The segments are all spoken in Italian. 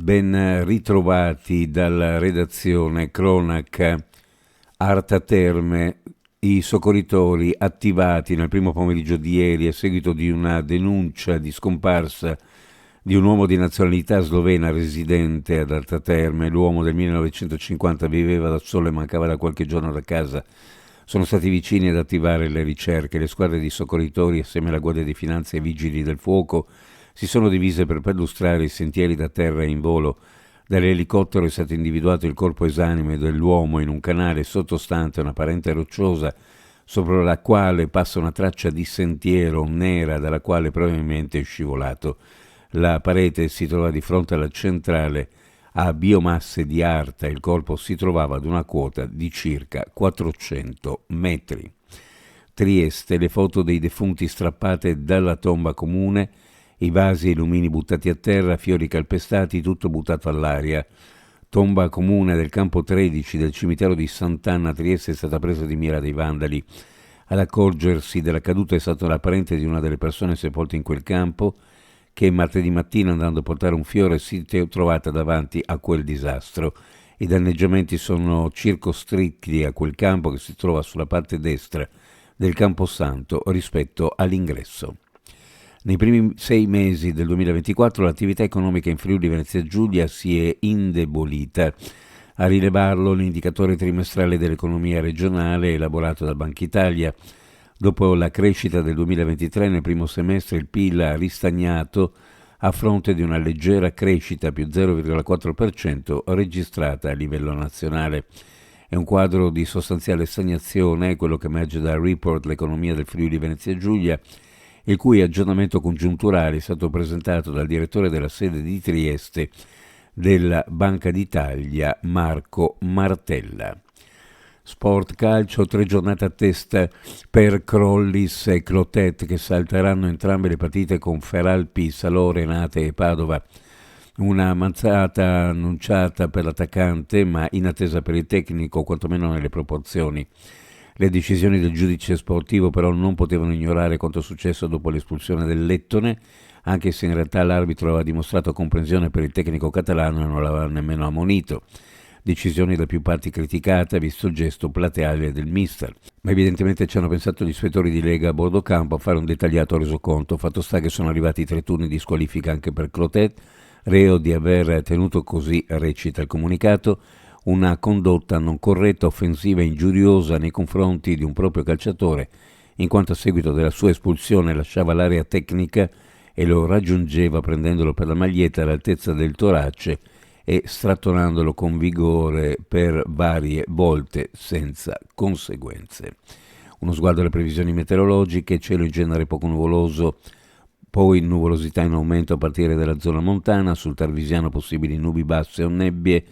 Ben ritrovati dalla redazione cronaca Arta Terme, i soccorritori attivati nel primo pomeriggio di ieri a seguito di una denuncia di scomparsa di un uomo di nazionalità slovena residente ad Arta Terme. L'uomo del 1950 viveva da solo e mancava da qualche giorno da casa. Sono stati vicini ad attivare le ricerche. Le squadre di soccorritori, assieme alla Guardia di Finanza e ai Vigili del Fuoco, si sono divise per perlustrare i sentieri da terra e in volo. Dall'elicottero è stato individuato il corpo esanime dell'uomo in un canale sottostante una parente rocciosa sopra la quale passa una traccia di sentiero nera dalla quale probabilmente è scivolato. La parete si trova di fronte alla centrale a biomasse di Arta. Il corpo si trovava ad una quota di circa 400 metri. Trieste, le foto dei defunti strappate dalla tomba comune, i vasi e i lumini buttati a terra, fiori calpestati, tutto buttato all'aria. Tomba comune del campo 13 del cimitero di Sant'Anna a Trieste è stata presa di mira dei vandali. Ad accorgersi della caduta è stata la parente di una delle persone sepolte in quel campo, che martedì mattina, andando a portare un fiore, si è trovata davanti a quel disastro. I danneggiamenti sono circoscritti a quel campo che si trova sulla parte destra del Camposanto rispetto all'ingresso. Nei primi 6 mesi del 2024 l'attività economica in Friuli Venezia Giulia si è indebolita. A rilevarlo l'indicatore trimestrale dell'economia regionale elaborato da Banca Italia. Dopo la crescita del 2023, nel primo semestre il PIL ha ristagnato a fronte di una leggera crescita più 0,4% registrata a livello nazionale. È un quadro di sostanziale stagnazione, quello che emerge dal report L'economia del Friuli Venezia Giulia, il cui aggiornamento congiunturale è stato presentato dal direttore della sede di Trieste della Banca d'Italia, Marco Martella. Sport calcio, 3 giornate a testa per Crollis e Clotet, che salteranno entrambe le partite con Feralpi, Salò, Renate e Padova. Una mazzata annunciata per l'attaccante, ma in attesa per il tecnico, quantomeno nelle proporzioni. Le decisioni del giudice sportivo però non potevano ignorare quanto successo dopo l'espulsione del Lettone, anche se in realtà l'arbitro aveva dimostrato comprensione per il tecnico catalano e non l'aveva nemmeno ammonito. Decisioni da più parti criticate, visto il gesto plateale del mister. Ma evidentemente ci hanno pensato gli ispettori di Lega a bordo campo a fare un dettagliato resoconto. Fatto sta che sono arrivati 3 turni di squalifica anche per Clotet, reo di aver tenuto, così recita il comunicato, una condotta non corretta, offensiva e ingiuriosa nei confronti di un proprio calciatore, in quanto a seguito della sua espulsione lasciava l'area tecnica e lo raggiungeva prendendolo per la maglietta all'altezza del torace e strattonandolo con vigore per varie volte senza conseguenze. Uno sguardo alle previsioni meteorologiche: cielo in genere poco nuvoloso, poi nuvolosità in aumento a partire dalla zona montana, sul Tarvisiano possibili nubi basse o nebbie,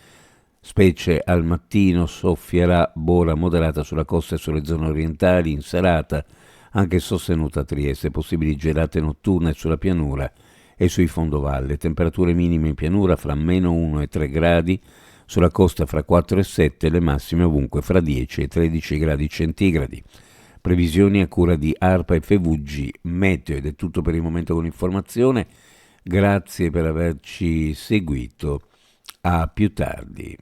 specie al mattino. Soffierà bora moderata sulla costa e sulle zone orientali, in serata anche sostenuta a Trieste, possibili gelate notturne sulla pianura e sui fondovalle, temperature minime in pianura fra -1 e 3 gradi, sulla costa fra 4 e 7, le massime ovunque fra 10 e 13 gradi centigradi. Previsioni a cura di ARPA e FVG Meteo. Ed è tutto per il momento con l'informazione. Grazie per averci seguito. A più tardi.